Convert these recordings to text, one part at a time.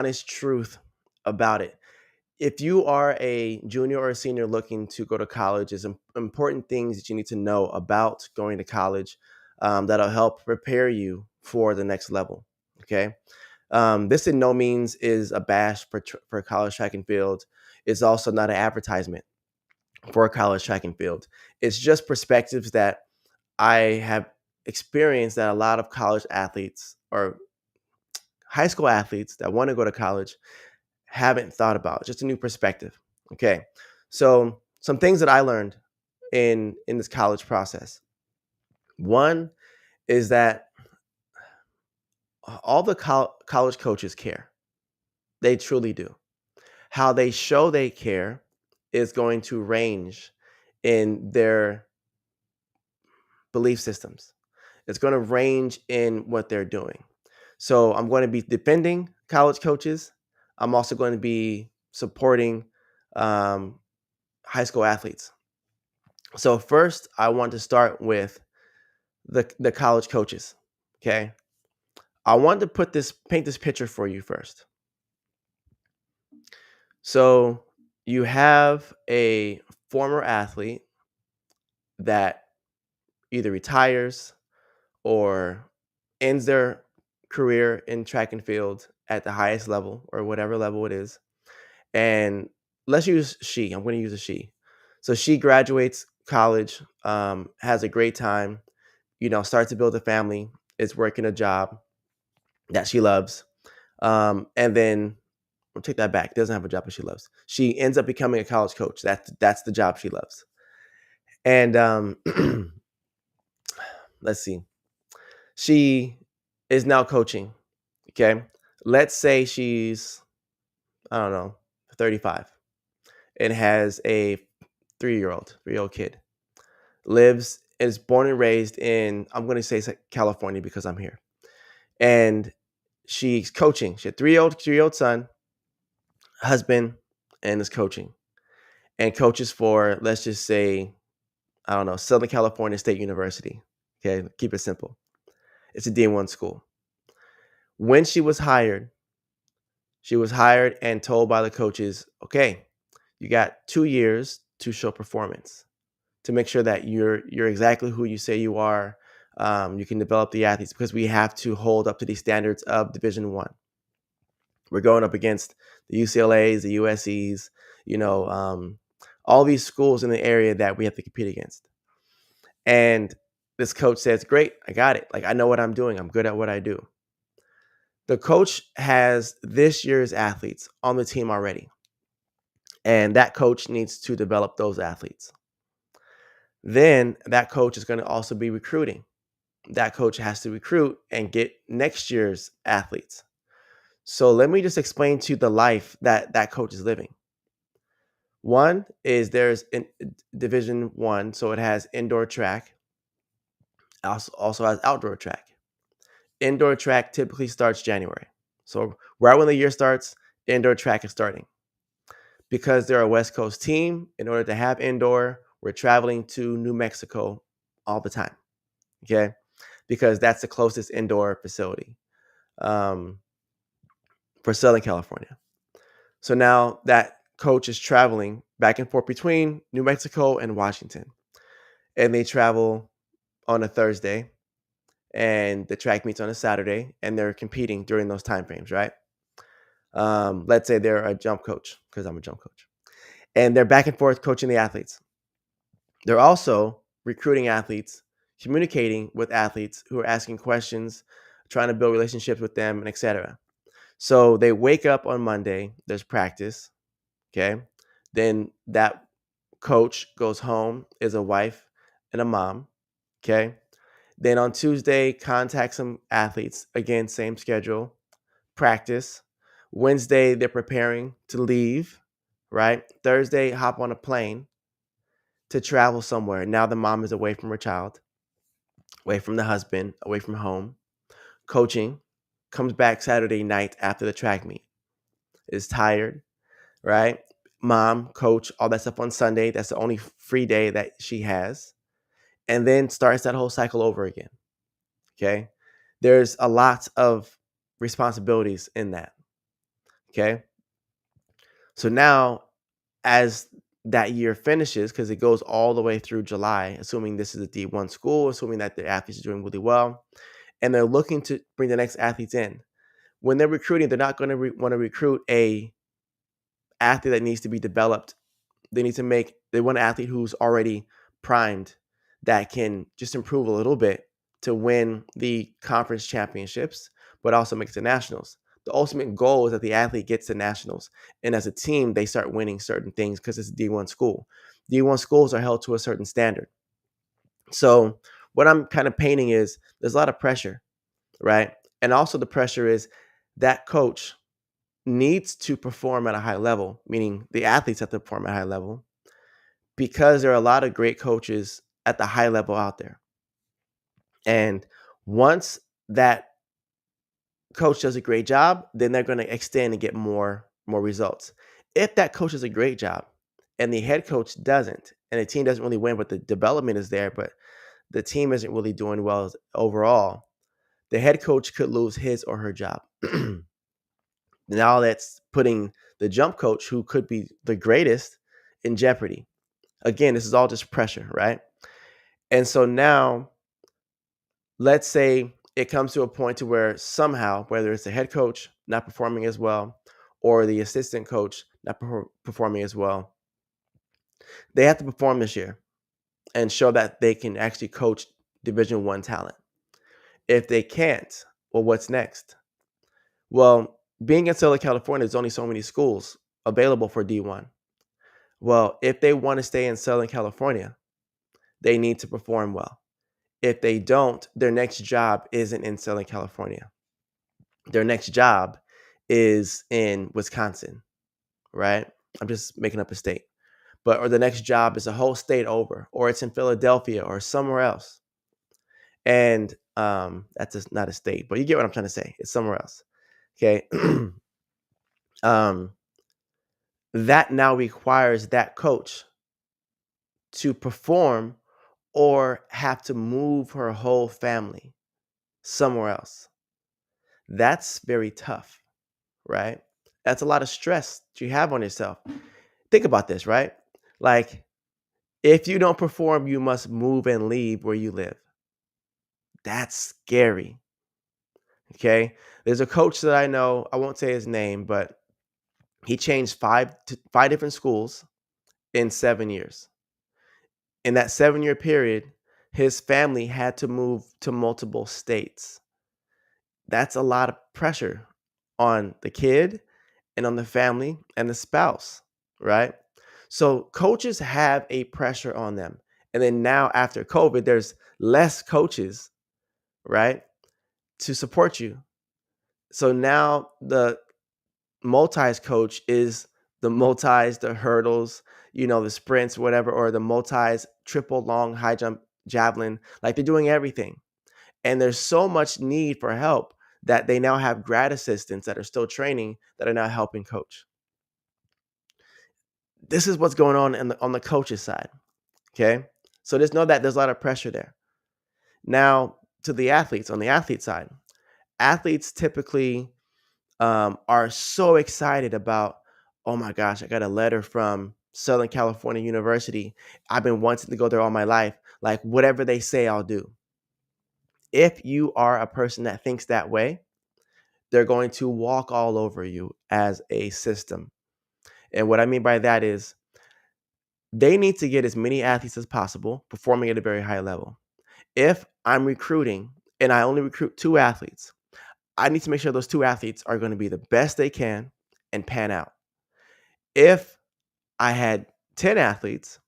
honest truth about it. If you are a junior or a senior looking to go to college, is important things that you need to know about going to college that'll help prepare you for the next level. Okay. This in no means is a bash for college track and field. It's also not an advertisement for college track and field. It's just perspectives that I have experienced that a lot of college athletes or high school athletes that want to go to college haven't thought about. Just a new perspective. Okay. So some things that I learned in this college process. One is that all the college coaches care. They truly do. How they show they care is going to range in their belief systems. It's going to range in what they're doing. So I'm going to be defending college coaches. I'm also going to be supporting um, high school athletes. So first, I want to start with the college coaches. Okay, I want to paint this picture for you first. So you have a former athlete that either retires or ends their career in track and field at the highest level or whatever level it is. And let's use she. I'm going to use a she. So she graduates college, has a great time, starts to build a family, is working a job that she loves. And then I'll take that back. Doesn't have a job that she loves. She ends up becoming a college coach. That's the job she loves. And let's see. She is now coaching. Okay. Let's say she's, I don't know, 35 and has a 3-year old kid. Is born and raised in, I'm going to say California because I'm here. And she's coaching. She had 3-year old son, husband, and is coaching. And coaches for, let's just say, I don't know, Southern California State University. Okay. Keep it simple. It's a D1 school. When she was hired and told by the coaches, okay, you got 2 years to show performance to make sure that you're exactly who you say you are. You can develop the athletes because we have to hold up to the standards of Division One. We're going up against the UCLA's, the USC's, all these schools in the area that we have to compete against. And this coach says, "Great, I got it. Like I know what I'm doing. I'm good at what I do." The coach has this year's athletes on the team already, and that coach needs to develop those athletes. Then that coach is going to also be recruiting. That coach has to recruit and get next year's athletes. So let me just explain to you the life that that coach is living. One is there's in Division One, so it has indoor track, also has outdoor track. Indoor track typically starts January. So right when the year starts, indoor track is starting. Because they're a West Coast team, in order to have indoor, we're traveling to New Mexico all the time. Okay. Because that's the closest indoor facility um, for Southern California. So now that coach is traveling back and forth between New Mexico and Washington. And they travel on a Thursday and the track meets on a Saturday and they're competing during those time frames, right? Let's say they're a jump coach because I'm a jump coach. And they're back and forth coaching the athletes. They're also recruiting athletes, communicating with athletes who are asking questions, trying to build relationships with them, and etc. So they wake up on Monday, there's practice, okay? Then that coach goes home, is a wife and a mom, okay? Then on Tuesday, contact some athletes, again, same schedule, practice. Wednesday, they're preparing to leave, right? Thursday, hop on a plane to travel somewhere. Now the mom is away from her child, away from the husband, away from home, coaching, comes back Saturday night after the track meet, is tired, right? Mom, coach, all that stuff on Sunday. That's the only free day that she has. And then starts that whole cycle over again. Okay. There's a lot of responsibilities in that. Okay. So now, as that year finishes, because it goes all the way through July, assuming this is a D1 school, assuming that the athletes are doing really well, and they're looking to bring the next athletes in. When they're recruiting, they're not going to want to recruit a athlete that needs to be developed. They want an athlete who's already primed, that can just improve a little bit to win the conference championships, but also make it to nationals. The ultimate goal is that the athlete gets to nationals, and as a team, they start winning certain things because it's a D1 school. D1 schools are held to a certain standard. So what I'm kind of painting is there's a lot of pressure, right? And also the pressure is that coach needs to perform at a high level, meaning the athletes have to perform at a high level, because there are a lot of great coaches at the high level out there. And once that coach does a great job, then they're going to extend and get more results. If that coach does a great job and the head coach doesn't, and the team doesn't really win, but the development is there, but the team isn't really doing well overall, the head coach could lose his or her job. Now that's putting the jump coach, who could be the greatest, in jeopardy. Again, this is all just pressure, right? And so now, let's say it comes to a point to where somehow, whether it's the head coach not performing as well or the assistant coach not performing as well, they have to perform this year and show that they can actually coach Division 1 talent. If they can't, well, what's next? Well, being in Southern California, there's only so many schools available for D1. Well, if they want to stay in Southern California, they need to perform well. If they don't, their next job isn't in Southern California. Their next job is in Wisconsin, right? I'm just making up a state. Or the next job is a whole state over, or it's in Philadelphia or somewhere else. And that's just not a state, but you get what I'm trying to say. It's somewhere else. Okay. um, that now requires that coach to perform or have to move her whole family somewhere else. That's very tough, right? That's a lot of stress that you have on yourself. Think about this, right? Like, if you don't perform, you must move and leave where you live. That's scary. Okay. There's a coach that I know, I won't say his name, but he changed five different schools in 7 years. In that 7 year period, his family had to move to multiple states. That's a lot of pressure on the kid and on the family and the spouse, right? So coaches have a pressure on them. And then now, after COVID, there's less coaches, right, to support you. So now the multis coach is the multis, the hurdles, the sprints, whatever, or the multis, triple, long, high jump, javelin. Like, they're doing everything. And there's so much need for help that they now have grad assistants that are still training that are now helping coach. This is what's going on on the coach's side. Okay. So just know that there's a lot of pressure there. Now, to the athletes, on the athlete side, athletes typically are so excited about, oh my gosh, I got a letter from Southern California University. I've been wanting to go there all my life. Like, whatever they say, I'll do. If you are a person that thinks that way, they're going to walk all over you as a system. And what I mean by that is, they need to get as many athletes as possible performing at a very high level. If I'm recruiting and I only recruit 2 athletes, I need to make sure those 2 athletes are going to be the best they can and pan out. If I had 10 athletes,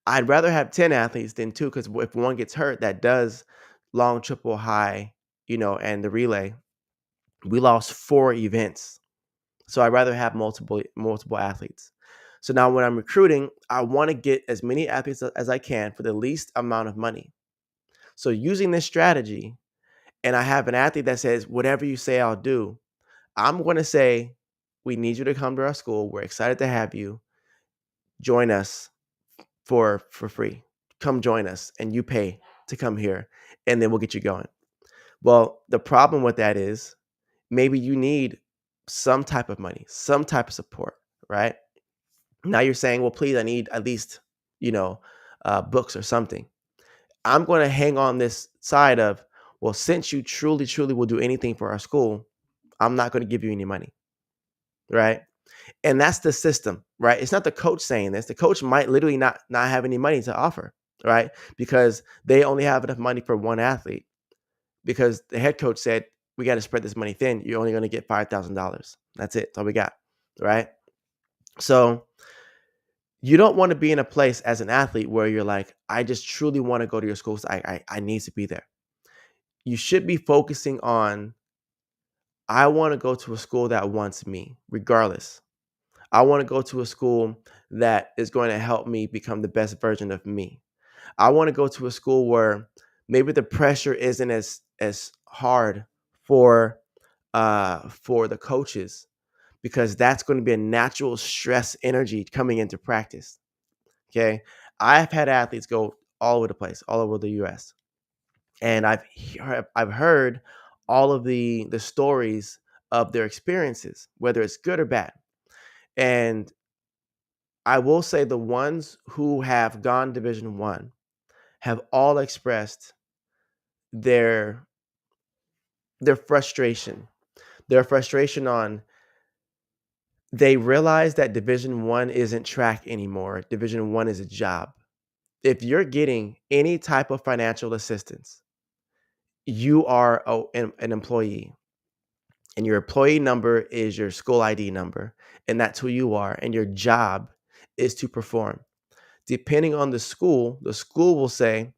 I'd rather have 10 athletes than 2, because if one gets hurt that does long, triple, high, and the relay, we lost 4 events. So I'd rather have multiple athletes. So now when I'm recruiting, I want to get as many athletes as I can for the least amount of money. So using this strategy, and I have an athlete that says, whatever you say, I'll do, I'm going to say, we need you to come to our school. We're excited to have you. Join us for free. Come join us, and you pay to come here, and then we'll get you going. Well, the problem with that is, maybe you need some type of money, some type of support, right? Now you're saying, well, please, I need at least, you know, books or something. I'm going to hang on this side of, well, since you truly, truly will do anything for our school, I'm not going to give you any money, right? And that's the system, right? It's not the coach saying this. The coach might literally not have any money to offer, right? Because they only have enough money for one athlete. Because the head coach said, we got to spread this money thin. You're only going to get $5,000. That's it. That's all we got, right? So you don't want to be in a place as an athlete where you're like, I just truly want to go to your school. So I need to be there. You should be focusing on, I want to go to a school that wants me, regardless. I want to go to a school that is going to help me become the best version of me. I want to go to a school where maybe the pressure isn't as hard for the coaches, because that's going to be a natural stress energy coming into practice. Okay. I've had athletes go all over the place, all over the US. And I've heard all of the stories of their experiences, whether it's good or bad. And I will say the ones who have gone Division 1 have all expressed their their frustration. Their frustration on, they realize that Division 1 isn't track anymore. Division 1 is a job. If you're getting any type of financial assistance, you are an employee, and your employee number is your school ID number, and that's who you are, and your job is to perform. Depending on the school will say,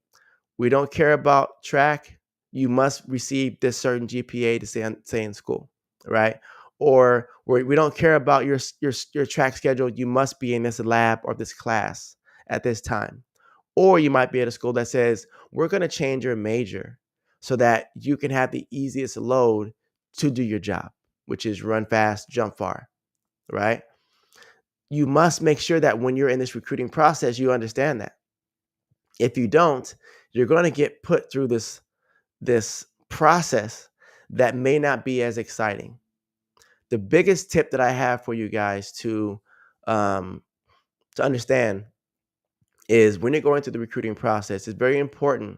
we don't care about track. You must receive this certain GPA to stay in school, right? Or we don't care about your track schedule. You must be in this lab or this class at this time. Or you might be at a school that says, we're going to change your major so that you can have the easiest load to do your job, which is run fast, jump far, right? You must make sure that when you're in this recruiting process, you understand that. If you don't, you're going to get put through this process that may not be as exciting. The biggest tip that I have for you guys to understand is, when you're going through the recruiting process, it's very important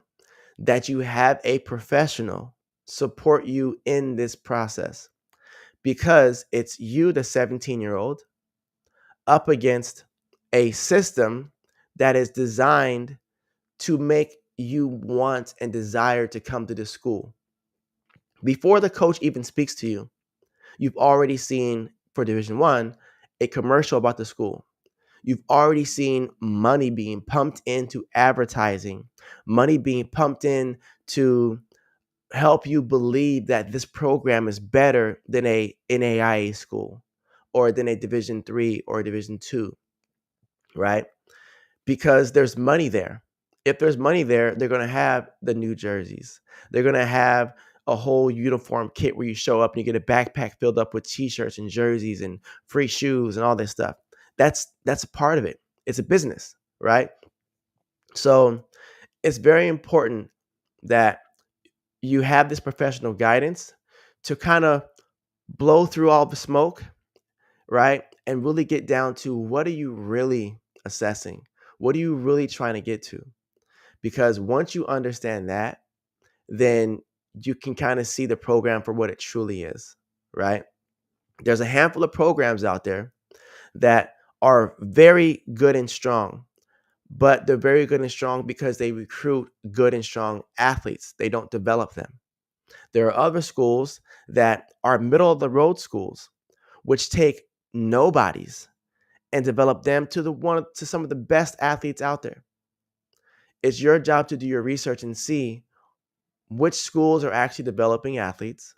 that you have a professional support you in this process, because it's you, the 17-year-old, up against a system that is designed to make you want and desire to come to this school. Before the coach even speaks to you, you've already seen, for Division 1, a commercial about the school. You've already seen money being pumped into advertising, money being pumped in to help you believe that this program is better than a NAIA school, or than a Division 3 or Division 2, right? Because there's money there. If there's money there, they're going to have the new jerseys. They're going to have a whole uniform kit where you show up and you get a backpack filled up with t-shirts and jerseys and free shoes and all this stuff. That's a part of it. It's a business, right? So it's very important that you have this professional guidance to kind of blow through all the smoke, right? And really get down to, what are you really assessing? What are you really trying to get to? Because once you understand that, then you can kind of see the program for what it truly is, right? There's a handful of programs out there that are very good and strong, but they're very good and strong because they recruit good and strong athletes. They don't develop them. There are other schools that are middle of the road schools, which take nobodies and develop them to some of the best athletes out there. It's your job to do your research and see which schools are actually developing athletes,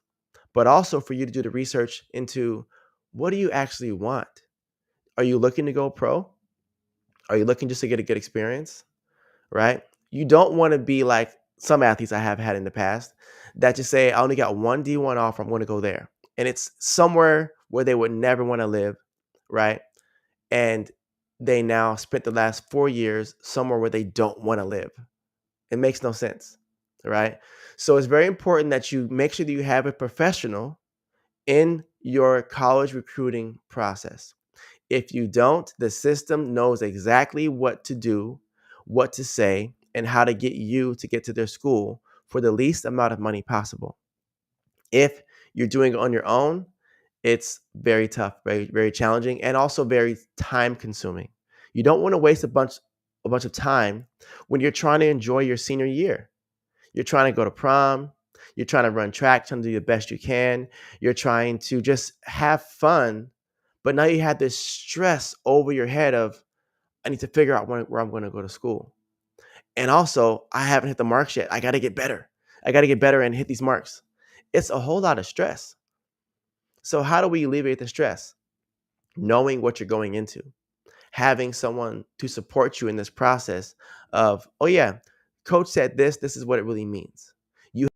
but also for you to do the research into, what do you actually want? Are you looking to go pro? Are you looking just to get a good experience? Right? You don't want to be like some athletes I have had in the past that just say, I only got one D1 offer, I'm going to go there. And it's somewhere where they would never want to live, right? And they now spent the last 4 years somewhere where they don't want to live. It makes no sense, right? So it's very important that you make sure that you have a professional in your college recruiting process. If you don't, the system knows exactly what to do, what to say, and how to get you to get to their school for the least amount of money possible. If you're doing it on your own, it's very tough, very challenging, and also very time consuming. You don't want to waste a bunch of time when you're trying to enjoy your senior year. You're trying to go to prom, you're trying to run track, trying to do the best you can. You're trying to just have fun, but now you have this stress over your head of I need to figure out where I'm going to go to school. And also, I haven't hit the marks yet. I got to get better. I got to get better and hit these marks. It's a whole lot of stress. So, how do we alleviate the stress? Knowing what you're going into, having someone to support you in this process of, oh, yeah, coach said this is what it really means. You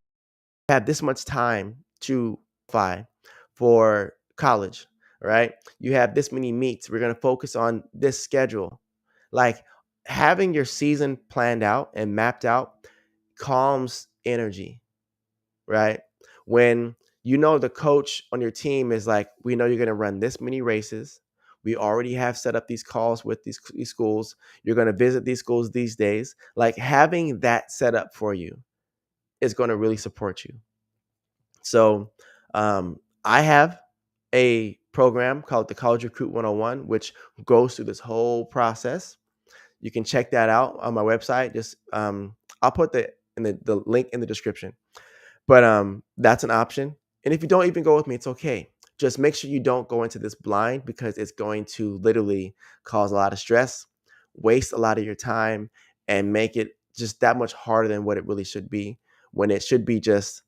have this much time to apply for college, right? You have this many meets. We're going to focus on this schedule. Like having your season planned out and mapped out calms energy, right? When you know the coach on your team is like, we know you're going to run this many races. We already have set up these calls with these schools. You're going to visit these schools these days. Like having that set up for you is going to really support you. So I have a program called the College Recruit 101, which goes through this whole process. You can check that out on my website. Just I'll put the link in the description. But that's an option. And if you don't even go with me, it's okay. Just make sure you don't go into this blind because it's going to literally cause a lot of stress, waste a lot of your time, and make it just that much harder than what it really should be. When it should be just,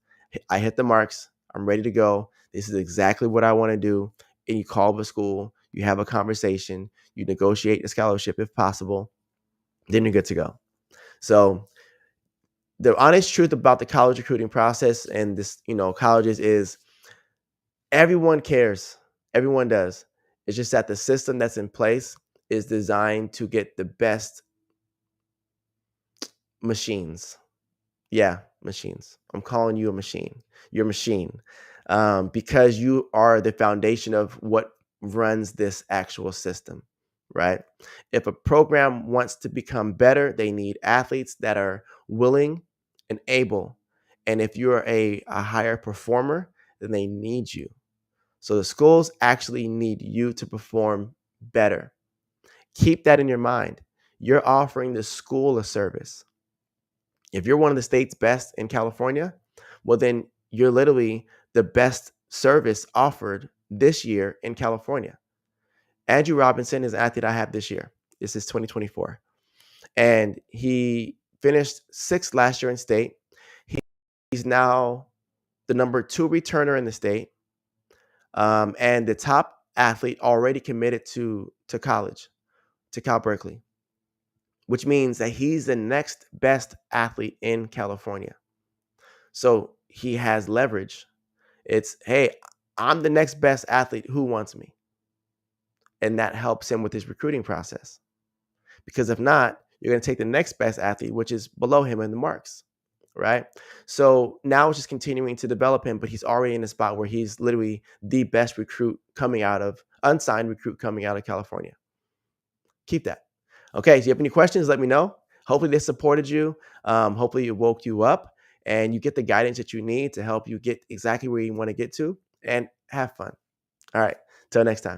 I hit the marks, I'm ready to go. This is exactly what I want to do. And you call the school, you have a conversation, you negotiate a scholarship if possible, then you're good to go. So the honest truth about the college recruiting process and this, colleges is everyone cares. Everyone does. It's just that the system that's in place is designed to get the best machines. Yeah, machines. I'm calling you a machine. You're a machine because you are the foundation of what runs this actual system, right? If a program wants to become better, they need athletes that are willing and able. And if you're a higher performer, then they need you. So the schools actually need you to perform better. Keep that in your mind. You're offering the school a service. If you're one of the state's best in California, well, then you're literally the best service offered this year in California. Andrew Robinson is an athlete I have this year. This is 2024. And he finished sixth last year in state. He's now the number 2 returner in the state, and the top athlete already committed to college, to Cal Berkeley, which means that he's the next best athlete in California. So he has leverage. It's, hey, I'm the next best athlete. Who wants me? And that helps him with his recruiting process. Because if not, you're going to take the next best athlete, which is below him in the marks, right? So now it's just continuing to develop him, but he's already in a spot where he's literally the best unsigned recruit coming out of California. Keep that. Okay, so you have any questions, let me know. Hopefully this supported you. Hopefully it woke you up and you get the guidance that you need to help you get exactly where you want to get to and have fun. All right, till next time.